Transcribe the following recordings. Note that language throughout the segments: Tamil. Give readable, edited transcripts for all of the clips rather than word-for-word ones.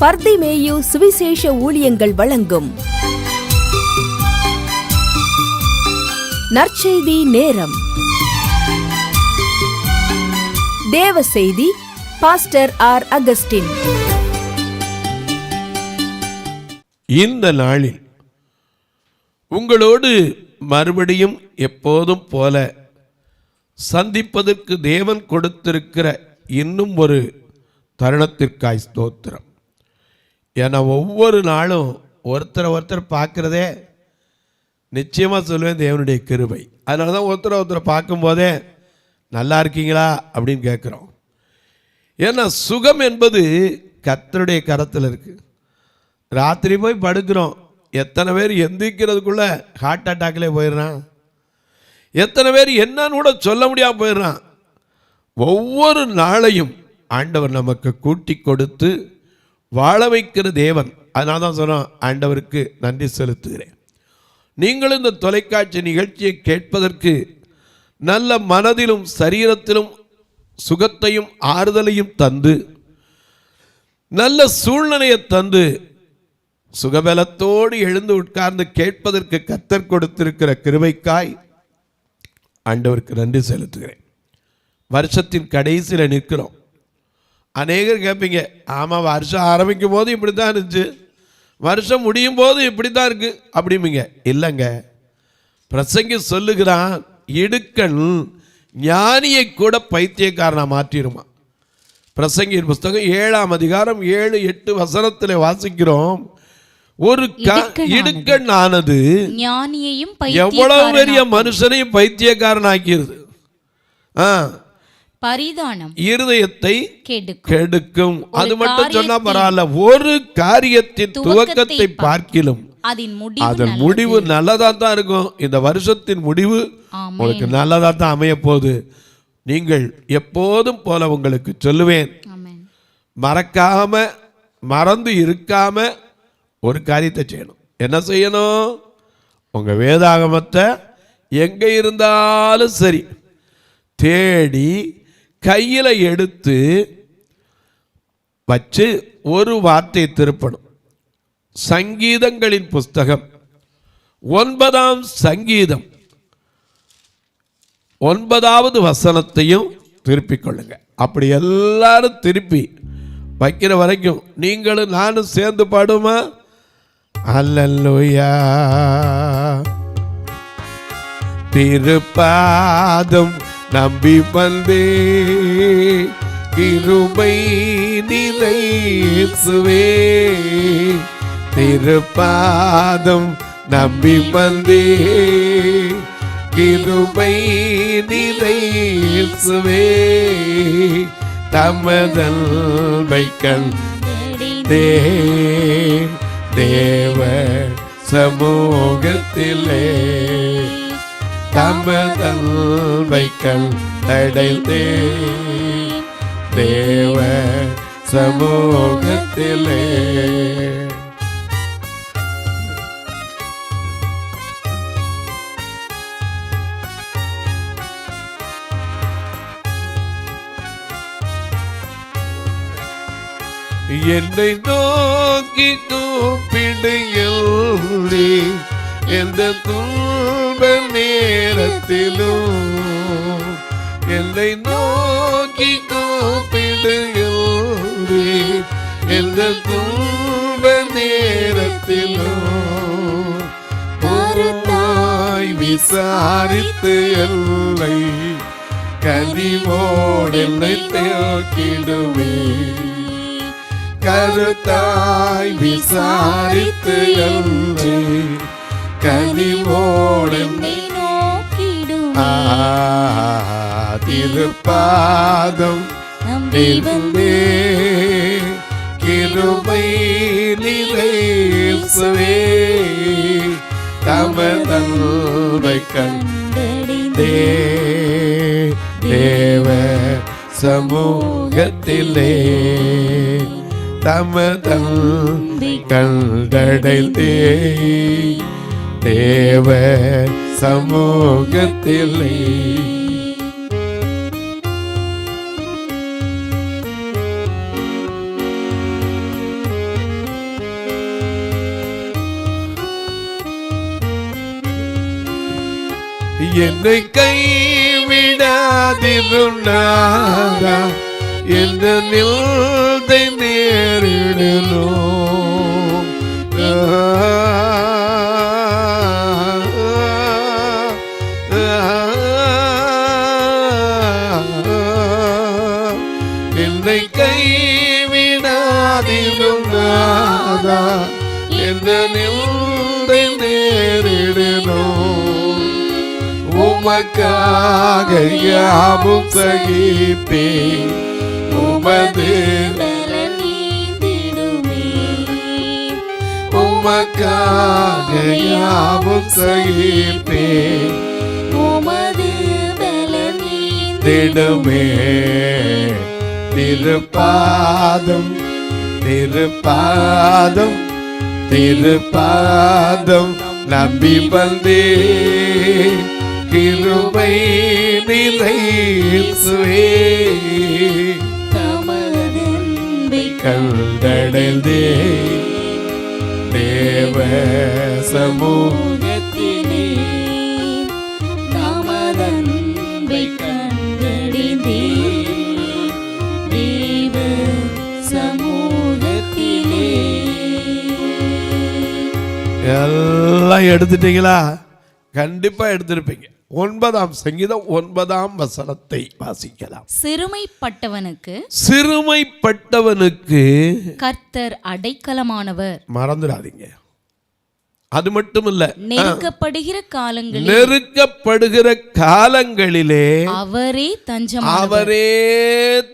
பர்திமேயு சுவிசேஷ ஊழியங்கள் வழங்கும் நற்செய்தி நேரம். தேவ செய்தி பாஸ்டர் ஆர். அகஸ்டின். இந்த நாளில் உங்களோடு மறுபடியும் எப்போதும் போல சந்திப்பதற்கு தேவன் கொடுத்திருக்கிற இன்னும் ஒரு தருணத்திற்காய் ஸ்தோத்திரம். ஏன்னா ஒவ்வொரு நாளும் ஒருத்தரை பார்க்குறதே நிச்சயமாக சொல்லுவேன் தேவனுடைய கிருபை. அதனால தான் ஒருத்தரை பார்க்கும்போதே நல்லா இருக்கீங்களா அப்படின்னு கேட்குறோம். ஏன்னா சுகம் என்பது கர்த்தருடைய கரத்தில் இருக்குது. ராத்திரி போய் படுக்கிறோம், எத்தனை பேர் எந்திரிக்கிறதுக்குள்ளே ஹார்ட் அட்டாக்லேயே போயிடுறான், எத்தனை பேர் என்னன்னு கூட சொல்ல முடியாமல் போயிடுறான். ஒவ்வொரு நாளையும் ஆண்டவர் நமக்கு கூட்டி கொடுத்து வாழ வைக்கிற தேவன். அதனால தான் சொன்னோம், ஆண்டவருக்கு நன்றி செலுத்துகிறேன். நீங்களும் இந்த தொலைக்காட்சி நிகழ்ச்சியை கேட்பதற்கு நல்ல மனதிலும் சரீரத்திலும் சுகத்தையும் ஆறுதலையும் தந்து நல்ல சூழ்நிலையை தந்து சுகபலத்தோடு எழுந்து உட்கார்ந்து கேட்பதற்கு கர்த்தர் கொடுத்திருக்கிற கிருபைக்காய் ஆண்டவருக்கு நன்றி செலுத்துகிறேன். வருஷத்தின் கடைசியில் நிற்கிறோம். அநேகர் கேட்பீங்க, ஆமாம் வருஷம் ஆரம்பிக்கும் போது இப்படி தான் இருந்துச்சு, வருஷம் முடியும் போது இப்படி தான் இருக்குது அப்படிம்பீங்க. இல்லைங்க, பிரசங்கி சொல்லுகிறான், இடுக்கண் ஞானியை கூட பைத்தியக்காரனா மாற்றிடுமா. பிரசங்கியின் புஸ்தகம் 7ஆம் அதிகாரம் 7-8 வசனத்தில் வாசிக்கிறோம். ஒரு இடுக்கண் ஆனது ஞானியையும் எவ்வளவு பெரிய மனுஷனையும் பைத்தியக்காரன் ஆக்கிடுது. பரிதானம் இருதயத்தை கெடுக்கும். அது மட்டும் சொன்னா பரவாயில்ல, ஒரு காரியத்தின் துவக்கத்தை பார்க்கிலும் அதன் முடிவு நல்லதா தான் இருக்கும். இந்த வருஷத்தின் முடிவு உங்களுக்கு நல்லதா தான் அமைய போகுது. நீங்கள் எப்போதும் போல உங்களுக்கு சொல்லுவேன், மறக்காம மறந்து இருக்காம ஒரு காரியத்தை செய்யணும். என்ன செய்யணும்? உங்க வேதாகமத்தை எங்க இருந்தாலும் சரி தேடி கையில் எடுத்து வச்சு ஒரு வார்த்தை திருப்பணும். சங்கீதங்களின் புஸ்தகம் 9ஆம் சங்கீதம் 9வது வசனத்தையும் திருப்பிக் கொள்ளுங்க. அப்படி எல்லாரும் திருப்பி வைக்கிற வரைக்கும் நீங்களும் நானும் சேர்ந்து பாடுமா? அல்லேலூயா. திருப்பாதம் நம்பி வந்தே கிருபை நிலை இயேசுவே, திருப்பாதம் நம்பி வந்தே கிருபை நிலை இயேசுவே, தமதல்வை கண்டே தேவ சமூகத்திலே, தமதல்வை கண்டடைந்தே தேவ சமூகத்திலே. என்னை நோக்கி கூப்பிடுங்கள், எந்த துன்ப நேரத்திலும் என்னை நோக்கி கூப்பிடுங்கள், எந்த துன்ப நேரத்திலும் பொறுத்தாய் விசாரித்து என்னை கனிவோடு என்னை தேக்கிடுவே, கருத்தாய் விசாரித்து என்னை கனிவோடு என்னை நோக்கிடுவே, திருப்பாதம் நம்பிவந்தே கிருபை நிலை இயேசுவே, தமதல்வை கண்டடைந்தே தேவ சமூகத்திலே, தமதல்வை கண்டடைந்தே தேவ சமூகத்திலே. என்னை கைவிடாதிரும் நாதா, எந்த நிலை நேரிடணும். என்னை கைவிடாதிரும் நாதா, எந்த நிலை நேரிடணும். உமக்காக யாவும் சகிப்பேன், உமது உமக்காக யாவும் சகிப்பேன், உமது திடுமே. திருப்பாதம் திருப்பாதம் திருப்பாதம் நம்பி வந்தே, கிருபை நிறைசுவே. கண்டடைந்தே தேவ சமூகத்திலே, தமதன்பை கண்டடைந்தே தேவ சமூகத்திலே. எல்லாம் எடுத்துட்டீங்களா? கண்டிப்பா எடுத்திருப்பீங்க. 9ஆம் சங்கீதம் 9ஆம் வசனத்தை வாசிக்கலாம். சிறுமைப்பட்டவனுக்கு கர்த்தர் அடைக்கலமானவர். மறந்துடாதீங்க. அது மட்டும் இல்ல, நெருக்கப்படுகிற காலங்களிலே அவரே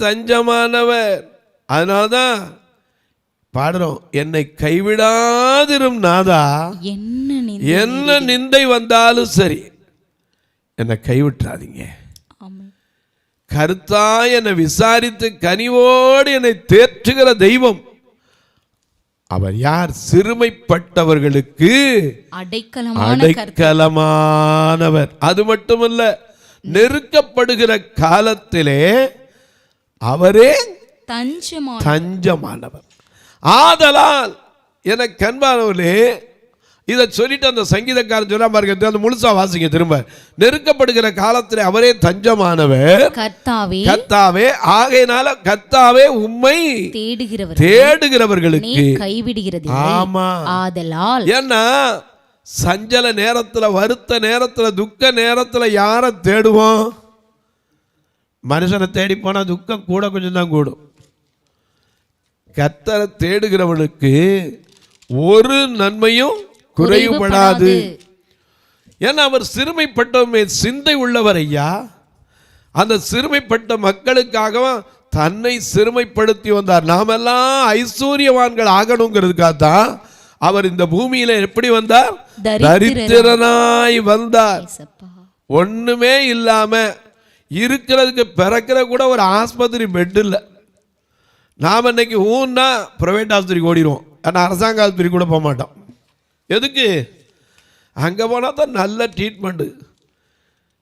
தஞ்சமானவர். அதனால்தான் பாடுறோம், என்னை கைவிடாதிரும் நாதா, என்ன நிந்தை வந்தாலும் சரி என்னை கைவிட்டுறாதீங்க. கருத்தா என்னை விசாரித்து கனிவோடு என்னை தேற்றுகிற தெய்வம் அவர் யார்? சிறுமைப்பட்டவர்களுக்கு அடைக்கலமானவர். அது மட்டுமல்ல, நெருக்கப்படுகிற காலத்திலே அவரே தஞ்சமானவர். ஆதலால் எனக்கு அன்பானவர்களே, இதை சொல்லிட்டு அந்த சங்கீதக்காரன் சொல்ல பாருங்க, அந்த முழுசா வாசிங்க திரும்ப. நெருக்கப்படுகிற காலத்தில் அவரே தஞ்சமானவர், கர்த்தாவே. ஆகையினால கர்த்தாவே உம்மை தேடுகிறவர்களுக்கு கைவிடுகிறது. ஆமா, ஆதலால். ஏன்னா சஞ்சல நேரத்தில், வருத்த நேரத்தில், துக்க நேரத்தில் யாரை தேடுவோம்? மனுஷனை தேடி போனா துக்கம் கூட கொஞ்சம் தான் கூடும். கர்த்தரை தேடுகிறவனுக்கு ஒரு நன்மையும் குறைவுபடாது. ஏன்னா அவர் சிறுமைப்பட்டவமே சிந்தை உள்ளவர் ஐயா. அந்த சிறுமைப்பட்ட மக்களுக்காக தன்னை சிறுமைப்படுத்தி வந்தார். நாமெல்லாம் ஐஸ்வர்யவான்கள் ஆகணுங்கிறதுக்காக தான் அவர் இந்த பூமியில எப்படி வந்தார்? தரித்திரனாய் வந்தார். ஒண்ணுமே இல்லாம இருக்கிறதுக்கு பிறக்கிற கூட ஒரு ஆஸ்பத்திரி பெட் இல்லை. நாம் இன்னைக்கு ஊன்னா பிரைவேட் ஆஸ்பத்திரிக்கு ஓடிடுவோம். ஆனால் அரசாங்க ஆஸ்பத்திரி கூட போக மாட்டோம். எதுக்கு? அங்கே போனால் தான் நல்ல ட்ரீட்மெண்ட்டு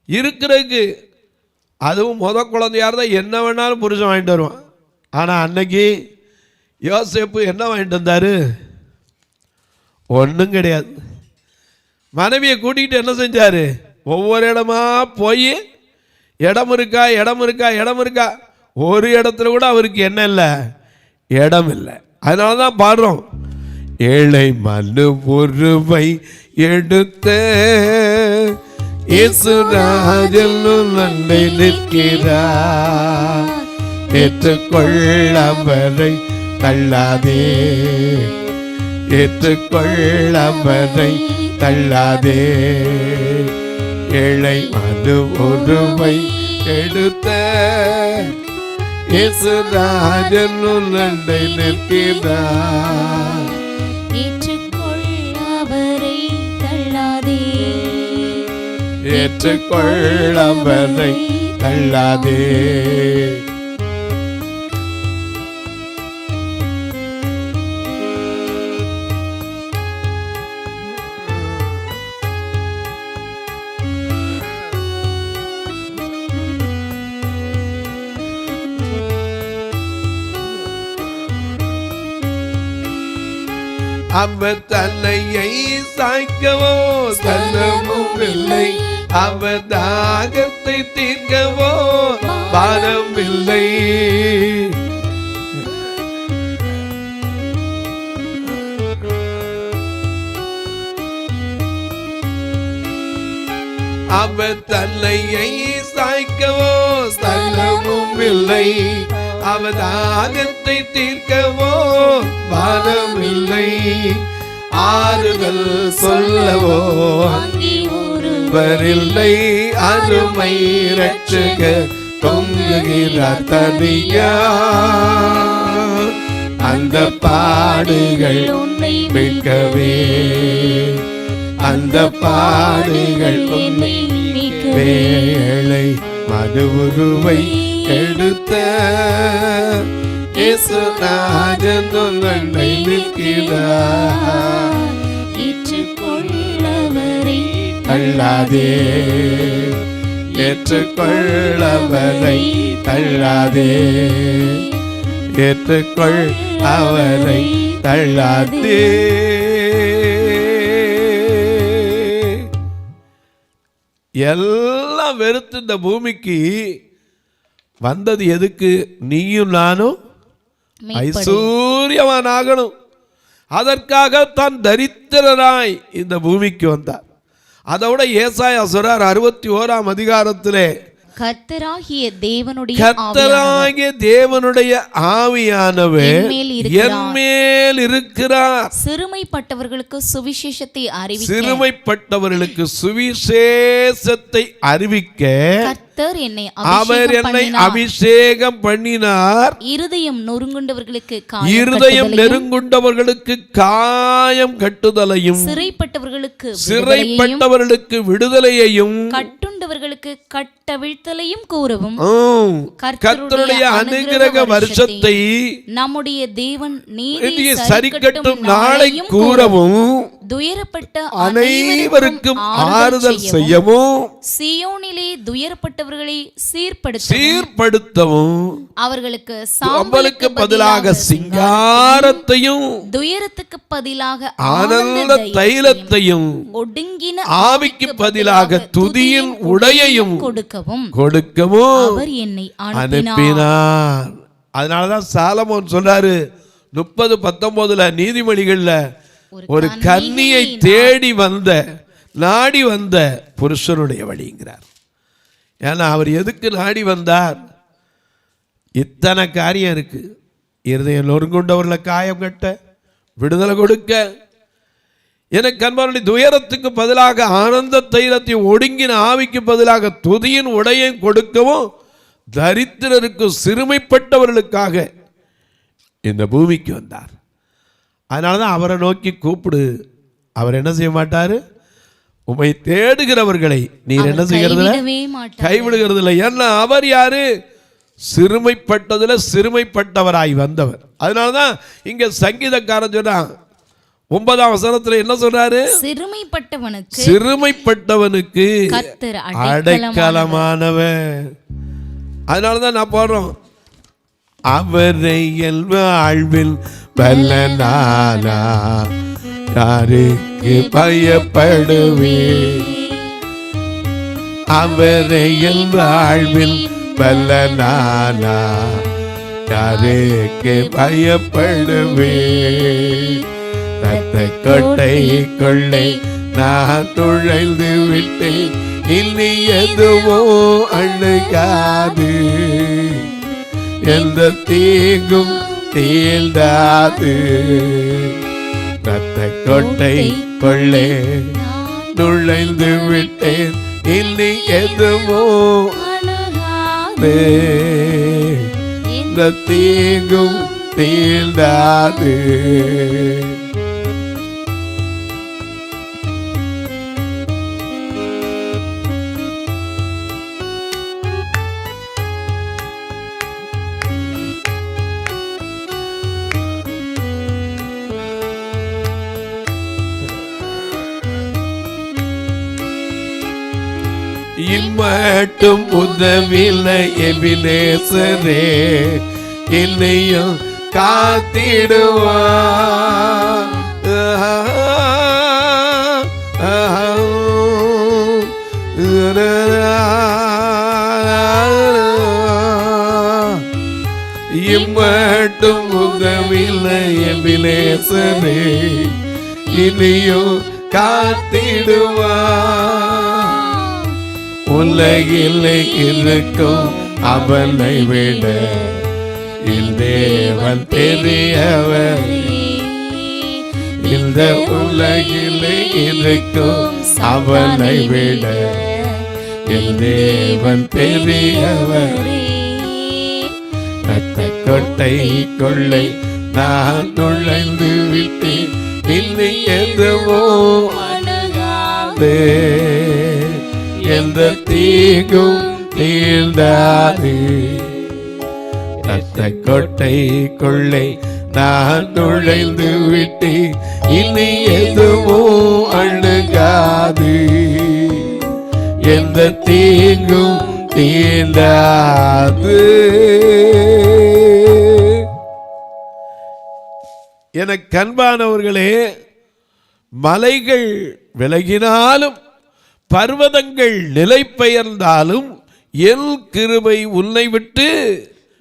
இருக்கிறதுக்கு. அதுவும் குழந்தையாக இருந்தால் என்ன வேணாலும் புருஷன் வாங்கிட்டு வருவான். ஆனால் அன்னைக்கு யோசேப்பு என்ன வாங்கிட்டு வந்தார்? ஒன்றும் கிடையாது. மனைவியை கூட்டிகிட்டு என்ன செஞ்சார்? ஒவ்வொரு இடமா போய் இடம் இருக்கா, ஒரு இடத்துல கூட அவருக்கு என்ன இல்லை, இடம் இல்லை. அதனால தான் பாடுறோம், ஏழை மனு ஒருவை எடுத்த இயேசுராஜன் நன்மை நிற்கிறார், ஏற்றுக்கொள்ளவரை தள்ளாதே, ஏற்றுக்கொள்ளவரை தள்ளாதே. ஏழை மனு ஒருவை எடுத்த இயேசுராஜன் நன்மை நிற்கிறார், ஏற்றுக்கொள்ளவரை தள்ளாதே, ஏற்றுக்கொள்ளவரை தள்ளாதே. அவர் தன்னையை சாய்க்கவோ தன்னமும் இல்லை, அவர் தாகத்தை தீர்க்கவோ பாரம் இல்லை. அவர் தன்னையை சாய்க்கவோ ஸ்தலமும் இல்லை. அவர் தாகத்தை தீர்க்கவோ பாரம் இல்லை. ஆறுதல் சொல்லவோ வரவில்லை. அருமை இரட்சகர் தொங்குகிறார் தனியா. அந்த பாடுகள் உன்னை மீட்கவே, அந்த பாடுகள் உன்னை மீட்கவே. ஏழை மறுவுருவை எடுத்த இயேசுநாதன் உன்னை மீட்கிறார். ஏற்றுக்கொள்ளவரை தள்ளாதே, ஏற்றுக்கொள்ளவரை தள்ளாதே, ஏற்றுக்கொள் அவரை தள்ளாதே. எல்லாம் வெறுத்து இந்த பூமிக்கு வந்தது எதுக்கு? நீயும் நானும் ஐஸ்வர்யவானாகணும். அதற்காக தான் தரித்திரராய் இந்த பூமிக்கு வந்தார். அதோட ஏசாயா சொல்றார் 61ஆம் அதிகாரத்திலே, கர்த்தராகிய தேவனுடைய ஆவியானவர் என்மேல் இருக்கிறார். சிறுமைப்பட்டவர்களுக்கு சுவிசேஷத்தை அறிவிக்க, சிறுமைப்பட்டவர்களுக்கு சுவிசேஷத்தை அறிவிக்க அவர் என்னை அபிஷேகம் பண்ணினார். இருதயம் நொறுங்குண்டவர்களுக்கு காயம் கட்டுதலையும், சிறைப்பட்டவர்களுக்கு விடுதலையையும், கட்டுண்டவர்களுக்கு கட்டவிழ்த்தலையும் கூறவும், கர்த்தருடைய அனுக்கிரக வருஷத்தை நம்முடைய தேவன் நீதி சரிக்கட்டும் நாளை கூறவும், துயரப்பட்ட அனைவருக்கும் ஆறுதல் செய்யவும், சீயோனிலே துயரப்பட்டவர்களை சீர்படுத்தவும், அவர்களுக்கு சாம்பலுக்கு பதிலாக சிங்காரத்தையும், துயரத்துக்கு பதிலாக ஆனந்த தைலத்தையும், ஒடுங்கின ஆவிக்கு பதிலாக துதியின் உடையையும் கொடுக்கவும் அவர் என்னை அனுப்பினார். அதனாலதான் சாலமோன் சொல்றாரு 30:19 நீதிமொழிகள்ல, ஒரு கன்னியை தேடி வந்த நாடி வந்த புருஷனுடைய வழிங்கிறார். ஏன்னா அவர் எதுக்கு நாடி வந்தார்? இத்தனை காரியம் இருக்கு. இருதயம் நொறுங்குண்டவர்களை காயம் கட்ட, விடுதலை கொடுக்க, எனக்கு அன்பான துயரத்துக்கு பதிலாக ஆனந்த தைலத்தை, ஒடுங்கின ஆவிக்கு பதிலாக துதியின் உடையை கொடுக்கவும், தரித்திரருக்கு சிறுமைப்பட்டவர்களுக்காக இந்த பூமிக்கு வந்தார். அதனாலதான் அவரை நோக்கி கூப்பிடு. அவர் என்ன செய்ய மாட்டாரு? உம்மை தேடுகிறவர்களை நீர் என்ன செய்கிறது? கைவிடுகிறது இல்லை. ஏன்னா அவர் யாரு? சிறுமைப்பட்டதுல சிறுமைப்பட்டவராய் வந்தவர். அதனாலதான் இங்க சங்கீதக்காரன் சொன்னான் 9ஆம் வசனத்துல என்ன சொல்றாரு? சிறுமைப்பட்டவனுக்கு அடைக்கலமானவர். அதனாலதான் நான் போடுறோம், அவரை என் வாழ்வில் பலனானா யாருக்கு பயப்படுவே, அவரை என் வாழ்வில் பலனானா யாருக்கு பயப்படுவே. ரத்த கொட்டைக்குள்ளே நான் நுழைந்து விட்டேன், இனி எதுவோ அழுகாது, எந்த தீங்கும் தீண்டாது. ரத்த கொட்டைக்குள்ளே நுழைந்து விட்டேன், இனி எதுவோ இந்த தீங்கும் தீண்டாது. இம்மட்டும் உதவில்லை எபினேசரே, என்னையும் காத்திடுவா. மட்டும் உதவில்லை எபினேசரே, இனியும் காத்திடுவார். உலகில் இருக்கும் அவனை விட தேவன் பெரியவர். இந்த உலகில் இருக்கும் அவனை விட தேவன் பெரியவர். ரத்த கொட்டைக்குள்ளே நான் நுழைந்து விட்டேன், இனி எதுவோ அணுகாதே, எந்த தீங்கும் தீண்டாதே. ரத்த கொட்டைக்குள்ளே நான் நுழைந்து விட்டேன், இனி எதுவோ அணுகாது, எந்த தீங்கும் தீண்டாது. எனக்கு அன்பானவர்களே, மலைகள் விலகினாலும் பர்வதங்கள் நிலை பெயர்ந்தாலும் என் கிருபை உன்னை விட்டு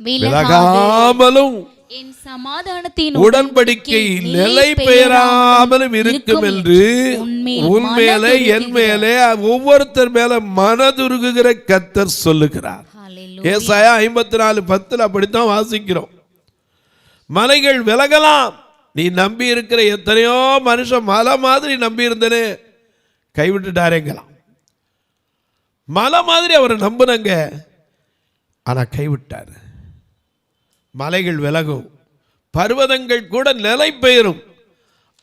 விலகாமலும் என் சமாதானத்தின் உடன்படிக்கை நிலை பெயராமலும் இருக்கும் என்று உன்மேலே என் மேலே ஒவ்வொருத்தர் மேல மனதுருகுகிற கர்த்தர் சொல்லுகிறார். ஏசாயா 54:10 அப்படித்தான் வாசிக்கிறோம். மலைகள் விலகலாம், நீ நம்பி இருக்கிற எத்தனையோ மனுஷன் மலை மாதிரி நம்பி இருந்தனே கைவிட்டுட்டாரேங்களாம். மலை மாதிரி அவரை நம்புனங்க, ஆனா கைவிட்டார். மலைகள் விலகும், பர்வதங்கள் கூட நிலை பெயரும்,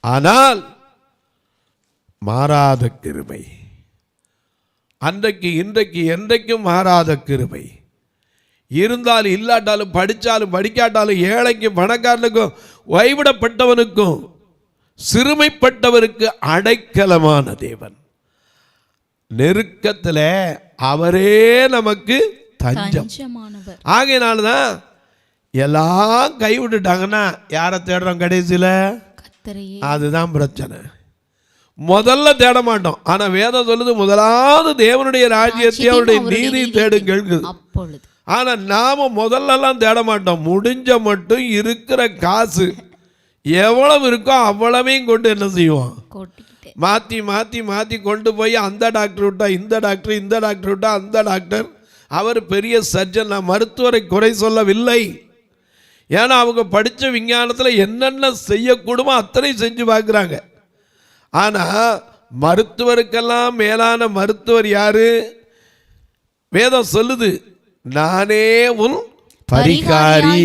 ஆனால் மாறாத கிருபை அன்றைக்கு இன்றைக்கு என்றைக்கும் மாறாத கிருபை இருந்தாலும் இல்லாட்டாலும், படித்தாலும் படிக்காட்டாலும், ஏழைக்கும் பணக்காரனுக்கும் வைவிடப்பட்டவனுக்கும் சிறுமைப்பட்டவருக்கு அடைக்கலமான தேவன். நெருக்கத்தில் அவரே நமக்கு தஞ்சமானவர். ஆகையினால்தான் எல்லாம் கைவிட்டுட்டாங்கன்னா யாரை தேடுறோம் கடைசியில்? அதுதான் பிரச்சனை. முதல்ல தேட மாட்டோம், ஆனா வேதம் சொல்லுது முதலாவது தேவனுடைய ராஜ்யத்தை அவருடைய நீதி தேடுங்கள். ஆனா நாம முதல்லலாம் தேட மாட்டோம். முடிஞ்ச மட்டும் இருக்கிற காசு எவ்வளவு இருக்கோ அவ்வளவையும் கொண்டு என்ன செய்வோம்? மாற்றி மாற்றி மாற்றி கொண்டு போய் அந்த டாக்டர் விட்டா இந்த டாக்டர், இந்த டாக்டர் விட்டா அந்த டாக்டர். அவர் பெரிய சர்ஜன். நான் மருத்துவரை குறை சொல்லவில்லை, ஏன்னா அவங்க படித்த விஞ்ஞானத்தில் என்னென்ன செய்யக்கூடுமோ அத்தனை செஞ்சு பார்க்குறாங்க. ஆனால் மருத்துவருக்கெல்லாம் மேலான மருத்துவர் யாரு? வேதம் சொல்லுது, நானே உன் பரிகாரி.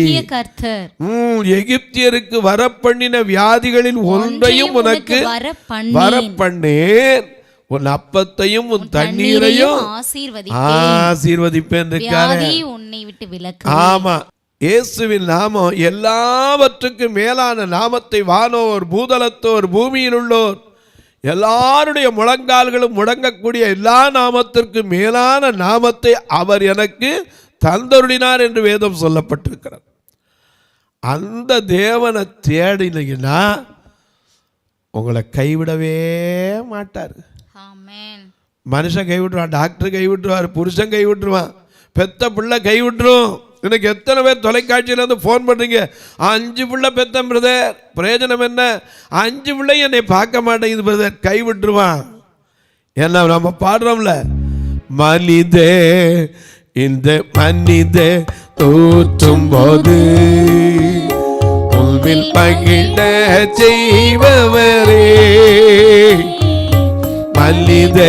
எகிப்தியருக்கு வரப்பண்ணின வியாதிகளில் ஒன்றையும் உனக்கு வரப்பண்ணேன், உன் அப்பத்தையும் உன் தண்ணீரையும் ஆசீர்வதிப்பேன். ஆமா, இயேசுவின் நாமம் எல்லாவற்றுக்கும் மேலான நாமத்தை வானோர் பூதலத்தோர் பூமியில் உள்ளோர் எல்லாருடைய முழங்கால்களும் முடங்கக்கூடிய எல்லா நாமத்திற்கும் மேலான நாமத்தை அவர் எனக்கு தந்தருளினார் என்று வேதம் சொல்லப்பட்டிருக்கிறது. அந்த தேவனை தேடினீங்கன்னா உங்களை கைவிடவே மாட்டார். மனுஷன் கைவிட்டுருவான், டாக்டர் கைவிட்டுருவார், புருஷன் கைவிட்டுருவான், பெத்த பிள்ளை கைவிட்டுரும். எனக்கு எத்தனை பேர் தொலைக்காட்சியில் வந்து ஃபோன் பண்ணுறீங்க, 5 பிள்ளை பெத்தன் பிரதர், பிரயோஜனம் என்ன? 5 பிள்ளை என்னை பார்க்க மாட்டேங்குது பிரதர், கைவிட்டுருவான். ஏன்னா நம்ம பாடுறோம்ல, மனிதே இந்த மனித தோற்றும் போது உள்வில் பகிட செய்பவரே, மல்லித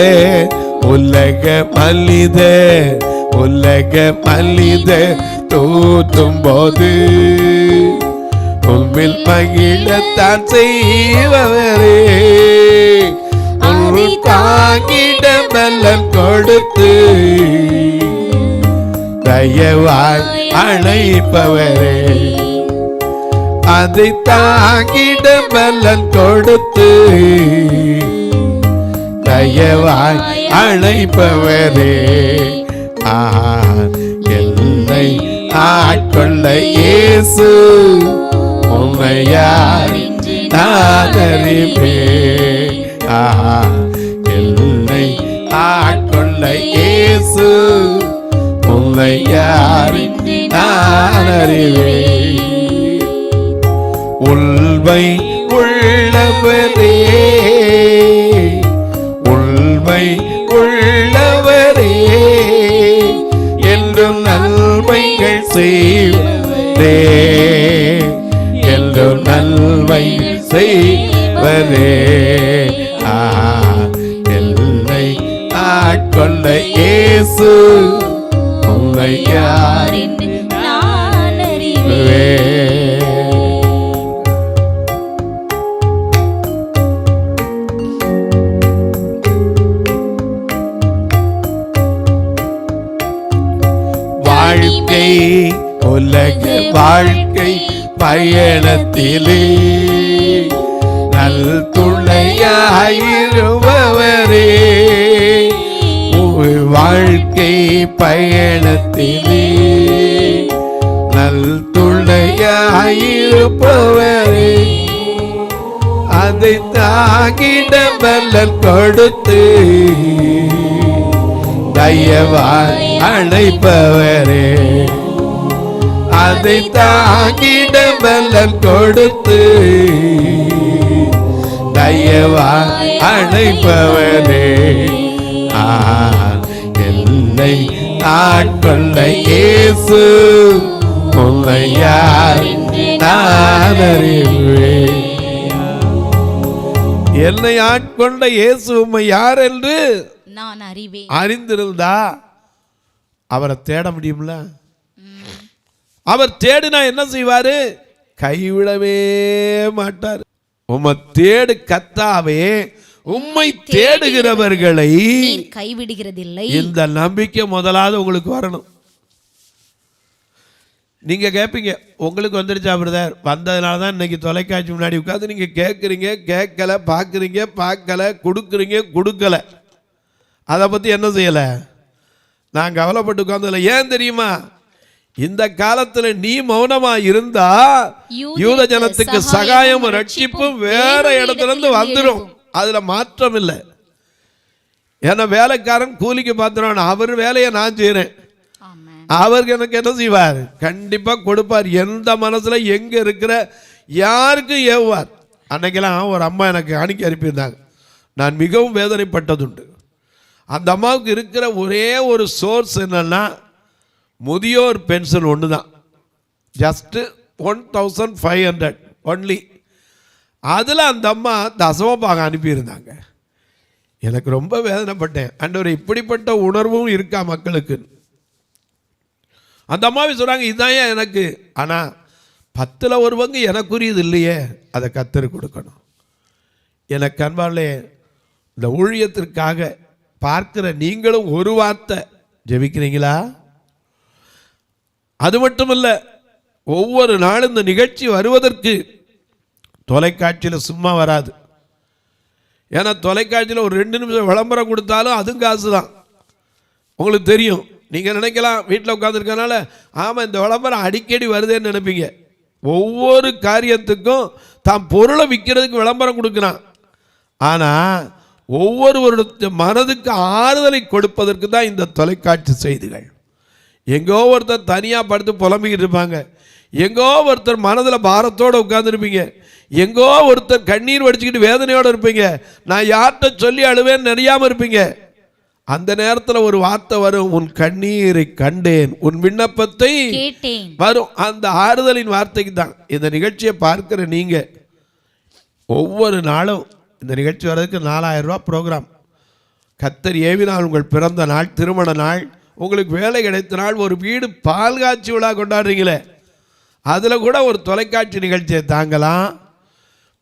உலக மல்லித உலக மல்லித தோற்றும் போது உள்வில் பகிடத்தான் செய்பவரே, தாங்கிட பலம் கொடுத்து தயவாய் அழைப்பவரே, அதை தாங்கிட பலன் கொடுத்து தயவாய் அழைப்பவரே, என்னை ஆட்கொள்ள இயேசு உம்மையார் நான் அறிவேன். என்னை ஆட்கொள்ள இயேசு உம்மையார் நான் அறிவேன். உண்மை உள்ளவரே, உண்மை உள்ளவரே, என்றும் நன்மைகள் செய்வரே, என்றும் நன்மைகள் செய்வரே. என்னை ஆட்கொண்ட இயேசு உம்மை யார் என்று நான் அறிவேன். வாழ்க்கை உலக வாழ்க்கை பயணத்திலே நல் துணையாயிருப்பவரே, வாழ்க்கை பயணத்திலே நல் துணையாயிருப்பவரே, அதை தாங்கிட பலன் கொடுத்து தயவாய் அழைப்பவரே, அதை தாங்கிட பலன் கொடுத்து தயவாய் அழைப்பவரே. என்னை ஆட்கொண்ட இயேசு உம்மை யார் நான் அறிவேன். என்னை ஆட்கொண்ட இயேசு உம்மை யார் என்று நான் அறிவேன். அறிந்திருந்தா அவரை தேட முடியும்ல? அவர் தேடினா என்ன செய்வாரு? கைவிடவே மாட்டார். உம்மை தேடு கர்த்தாவே, உம்மை தேடுகிறவர்களை கைவிடுகிறதில்லை. இந்த நம்பிக்கை முதலாவது உங்களுக்கு வரணும். நீங்க கேட்பீங்க, உங்களுக்கு வந்துடுச்சா பிரதர்? வந்ததுனால தான் இன்னைக்கு தொலைக்காட்சி முன்னாடி உட்காந்து நீங்க கேட்குறீங்க, கேட்கல, பார்க்குறீங்க, பார்க்கல, கொடுக்குறீங்க, கொடுக்கல. அதை பற்றி என்ன செய்யலை? நான் கவலைப்பட்டு உட்கார்ந்ததில்லை. ஏன் தெரியுமா? இந்த காலத்தில் நீ மௌனமா இருந்தா யூத ஜனத்துக்கு சகாயமும் ரட்சிப்பும் வேற இடத்துல இருந்து வந்துடும். அதுல மாற்றம் இல்லை. ஏன்னா வேலைக்காரன் கூலிக்கு பார்த்துருவான், அவர் வேலையை நான் செய்கிறேன், அவருக்கு எனக்கு என்ன செய்வார்? கண்டிப்பா கொடுப்பார். எந்த மனசுல எங்க இருக்கிற யாருக்கும் ஏவுவார். அன்னைக்கெல்லாம் ஒரு அம்மா எனக்கு அனுப்பி அனுப்பியிருந்தாங்க. நான் மிகவும் வேதனைப்பட்டதுண்டு. அந்த அம்மாவுக்கு இருக்கிற ஒரே ஒரு சோர்ஸ் என்னன்னா முதியோர் பென்ஷன் ஒன்று தான். Just 1500 only. அதில் அந்த அம்மா தசமபாகம் அனுப்பியிருந்தாங்க. எனக்கு ரொம்ப வேதனைப்பட்டேன். ஆண்டவரே, இப்படிப்பட்ட உணர்வும் இருக்கா மக்களுக்கு? அந்த அம்மாவை சொல்கிறாங்க, இதுதான் எனக்கு. ஆனால் 10ல் 1 பங்கு எனக்குரியது இல்லையே, அதை கர்த்தருக்கு கொடுக்கணும். எனக்கு அன்பாலே, இந்த ஊழியத்திற்காக பார்க்கிற நீங்களும் ஒரு வார்த்தை ஜெபிக்கிறீங்களா? அது மட்டும் இல்லை, ஒவ்வொரு நாளும் இந்த நிகழ்ச்சி வருவதற்கு தொலைக்காட்சியில் சும்மா வராது. ஏன்னா தொலைக்காட்சியில் ஒரு 2 நிமிஷம் விளம்பரம் கொடுத்தாலும் அதுவும் காசு தான். உங்களுக்கு தெரியும். நீங்கள் நினைக்கலாம் வீட்டில் உட்காந்துருக்கனால ஆமாம் இந்த விளம்பரம் அடிக்கடி வருதுன்னு நினைப்பீங்க. ஒவ்வொரு காரியத்துக்கும் தான் பொருளை விற்கிறதுக்கு விளம்பரம் கொடுக்குறான். ஆனால் ஒவ்வொருவருடைய மனதுக்கு ஆறுதலை கொடுப்பதற்கு தான் இந்த தொலைக்காட்சி செய்திகள். எங்கோ ஒருத்தர் தனியாக படுத்து புலம்பிக்கிட்டு இருப்பாங்க, எங்கோ ஒருத்தர் மனதில் பாரத்தோடு உட்காந்துருப்பீங்க, எங்கோ ஒருத்தர் கண்ணீர் வடிச்சுக்கிட்டு வேதனையோடு இருப்பீங்க. நான் யார்கிட்ட சொல்லி அழுவேன்னு நினையாமல் இருப்பீங்க. அந்த நேரத்தில் ஒரு வார்த்தை வரும், உன் கண்ணீரை கண்டேன், உன் விண்ணப்பத்தை கேட்டேன் வரும். அந்த ஆறுதலின் வார்த்தைக்கு தான் இந்த நிகழ்ச்சியை பார்க்கிற நீங்கள் ஒவ்வொரு நாளும் இந்த நிகழ்ச்சி வர்றதுக்கு 4000 ரூபா ப்ரோக்ராம். கர்த்தர் ஏவினால் உங்கள் பிறந்த நாள், திருமண நாள், உங்களுக்கு வேலை கிடைத்த நாள், ஒரு வீடு பால் காட்சி விழா கொண்டாடுறீங்களே, அதில் கூட ஒரு தொலைக்காட்சி நிகழ்ச்சியை தாங்கலாம்.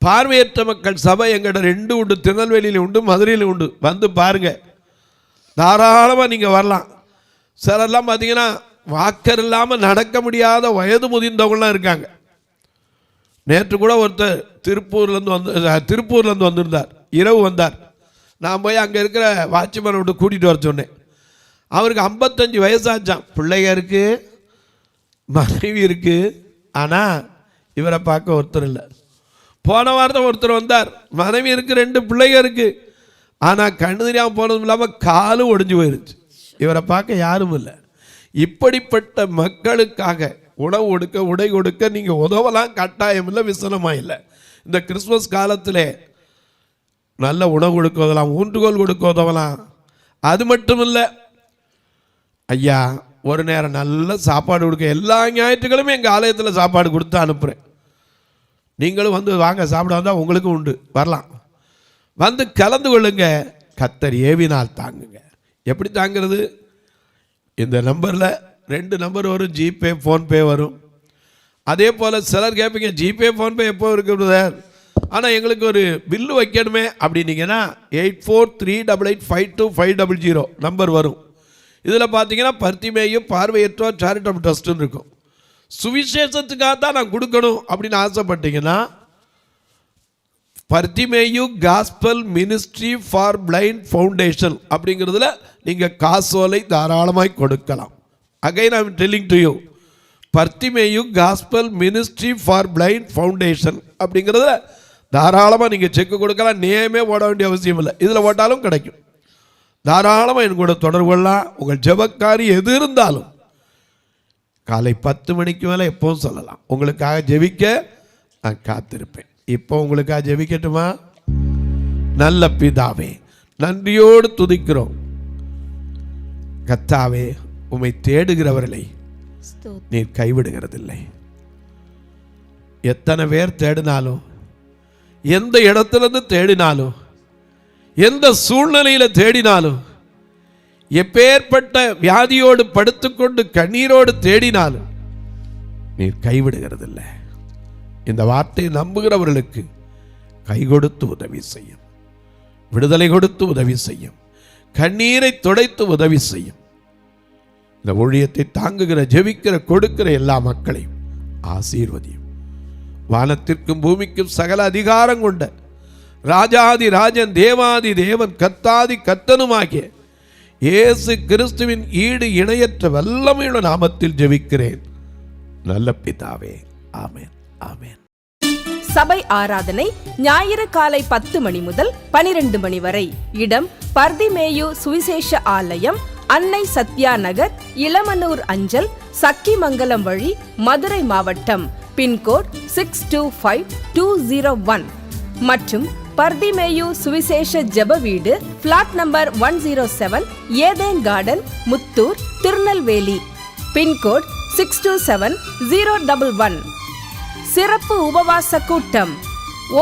பார்வையற்ற மக்கள் சபை எங்கிட்ட 2 உண்டு, திருநெல்வேலியில் உண்டு, மதுரையில் உண்டு. வந்து பாருங்கள், தாராளமாக நீங்கள் வரலாம். சிலர்லாம் பார்த்தீங்கன்னா வாக்கர் இல்லாமல் நடக்க முடியாத வயது முதிர்ந்தவங்களாம் இருக்காங்க. நேற்று கூட ஒருத்தர் திருப்பூர்லேருந்து வந்திருந்தார். இரவு வந்தார். நான் போய் அங்கே இருக்கிற வாட்ச்மேனை விட்டு கூட்டிகிட்டு வர சொன்னேன். அவருக்கு 55 வயசாச்சான். பிள்ளைங்க இருக்குது, மனைவி இருக்குது, ஆனால் இவரை பார்க்க ஒருத்தர் இல்லை. போன வாரத்தில் ஒருத்தர் வந்தார், மனைவி இருக்குது, 2 பிள்ளைங்க இருக்குது, ஆனால் கண்ணு தெரியாமல் போனதும் இல்லாமல் காலும் ஒடிஞ்சு போயிருச்சு. இவரை பார்க்க யாரும் இல்லை. இப்படிப்பட்ட மக்களுக்காக உணவு கொடுக்க, உடை கொடுக்க நீங்கள் உதவலாம், கட்டாயம் இல்லை, விசனமாக இல்லை. இந்த கிறிஸ்மஸ் காலத்தில் நல்ல உணவு கொடுக்க உதவலாம், ஊன்றுகோல் கொடுக்க உதவலாம். அது மட்டும் இல்லை ஐயா, ஒரு நேரம் நல்ல சாப்பாடு கொடுக்க எல்லா ஞாயிற்றுக்கிழமை எங்கள் ஆலயத்தில் சாப்பாடு கொடுத்து அனுப்புகிறேன். நீங்களும் வந்து வாங்க, சாப்பிட வந்தால் உங்களுக்கும் உண்டு, வரலாம், வந்து கலந்து கொள்ளுங்க. கர்த்தர் ஏவினால் தாங்குங்க. எப்படி தாங்கிறது? இந்த நம்பரில் 2 நம்பர் வரும், ஜிபே ஃபோன்பே வரும். அதே போல் சிலர் கேட்பீங்க, ஜிபே ஃபோன்பே எப்போ இருக்குது சார், ஆனால் எங்களுக்கு ஒரு பில்லு வைக்கணுமே அப்படின்னீங்கன்னா 8438852500 நம்பர் வரும். இதில் பார்த்தீங்கன்னா பர்த்திமேயு பார்வையற்றோர் சேரிட்டபிள் ட்ரஸ்ட்டுன்னு இருக்கும். சுவிசேஷத்துக்காக தான் நான் கொடுக்கணும் அப்படின்னு ஆசைப்பட்டீங்கன்னா Bartimaeus gospel ministry for blind foundation அப்படிங்கிறதுல நீங்கள் காசோலை தாராளமாய் கொடுக்கலாம். Again I am telling to you, Bartimaeus gospel ministry for blind foundation அப்படிங்கிறதுல தாராளமாக நீங்கள் செக்கு கொடுக்கலாம். நேமே ஓட வேண்டிய அவசியம் இல்லை, இதில் ஓட்டாலும் கிடைக்கும். தாராளமாக என் கூட தொடர்பு கொள்ளலாம். உங்கள் ஜெபக்காரி எது இருந்தாலும் காலை 10 மணிக்கு மேலே எப்போவும் சொல்லலாம். உங்களுக்காக ஜெபிக்க நான் காத்திருப்பேன். இப்போ உங்களுக்காக ஜெபிக்கட்டுமா? நல்ல பிதாவே, நன்றியோடு துதிக்கிறோம். கர்த்தாவே, உம்மை தேடுகிறவர்களை நீர் கைவிடுகிறதில்லை. எத்தனை பேர் தேடினாலும், எந்த இடத்துலேருந்து தேடினாலும், எந்த சூழ்நிலையில் தேடினாலும், எப்பேற்பட்ட வியாதியோடு படுத்துக்கொண்டு கண்ணீரோடு தேடினாலும் நீர் கைவிடுகிறதில்லை. இந்த வார்த்தையை நம்புகிறவர்களுக்கு கை கொடுத்து உதவி செய்யும், விடுதலை கொடுத்து உதவி செய்யும், கண்ணீரை துடைத்து உதவி செய்யும். இந்த ஊழியத்தை தாங்குகிற, ஜெபிக்கிற, கொடுக்கிற எல்லா மக்களையும் ஆசீர்வதியும். வானத்திற்கும் பூமிக்கும் சகல அதிகாரம் கொண்ட ராஜாதி ராஜன், தேவாதி தேவன், கர்த்தாதி கர்த்தனுமாகிய இயேசு கிறிஸ்துவின் ஈடு இணையற்ற வல்லமையுள்ள நாமத்தில் ஜெபிக்கிறேன் நல்ல பிதாவே, ஆமென், ஆமென். சபை ஆராதனை ஞாயிறு காலை 10 மணி முதல் 12 மணி வரை. இடம் பர்திமேயு சுவிசேஷ ஆலயம், அன்னை சத்யா நகர், இளமனூர் அஞ்சல், சக்கிமங்கலம் வழி, மதுரை மாவட்டம். பின்கோட் 625201 மற்றும் பர்திமேயு சுவிசேஷ ஜெப வீடு, flat number 107, Eden garden, Muthur, Tirunelveli. Pincode 627011. சிறப்பு உபவாச கூட்டம்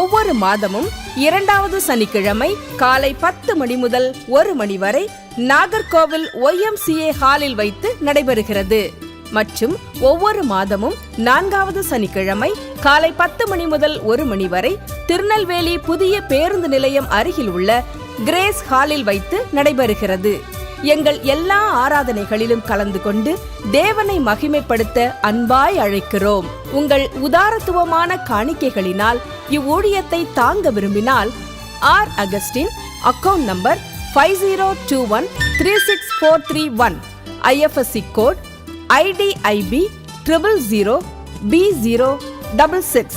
ஒவ்வொரு மாதமும் 2வது சனிக்கிழமை காலை 10 மணி முதல் 1 மணி வரை நாகர்கோவில் YMCA ஹாலில் வைத்து நடைபெறுகிறது. மற்றும் ஒவ்வொரு மாதமும் 4வது சனிக்கிழமை காலை 10 மணி முதல் 1 மணி வரை திருநெல்வேலி புதிய பேருந்து நிலையம் அருகில் உள்ள கிரேஸ் ஹாலில் வைத்து நடைபெறுகிறது. எங்கள் எல்லா ஆராதனைகளிலும் கலந்து கொண்டு தேவனை மகிமைப்படுத்த அன்பாய் அழைக்கிறோம். உங்கள் உதாரத்துவமான காணிக்கைகளினால் இவ்வூழியத்தை தாங்க விரும்பினால் R Augustine, account number 5021364331, IFSC code IDIB 000B066,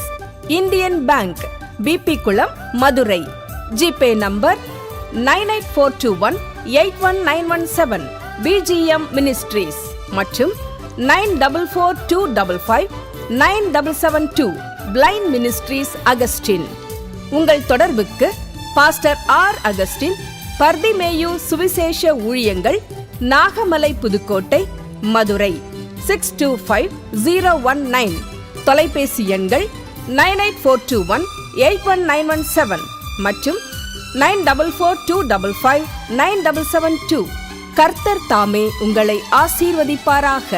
Indian bank, BP Kulam, Madurai. GPay number 9842181917, BGM ministries மற்றும் 9442559772, பிளைண்ட் மினிஸ்ட்ரீஸ் அகஸ்டின். உங்கள் தொடர்புக்கு பாஸ்டர் ஆர் அகஸ்டின், பர்திமேயு சுவிசேஷ ஊழியங்கள், நாகமலை, புதுக்கோட்டை, மதுரை 625019. தொலைபேசி எண்கள் 9842181917 மற்றும் 9442559772. கர்த்தர் தாமே உங்களை ஆசீர்வதிப்பாராக.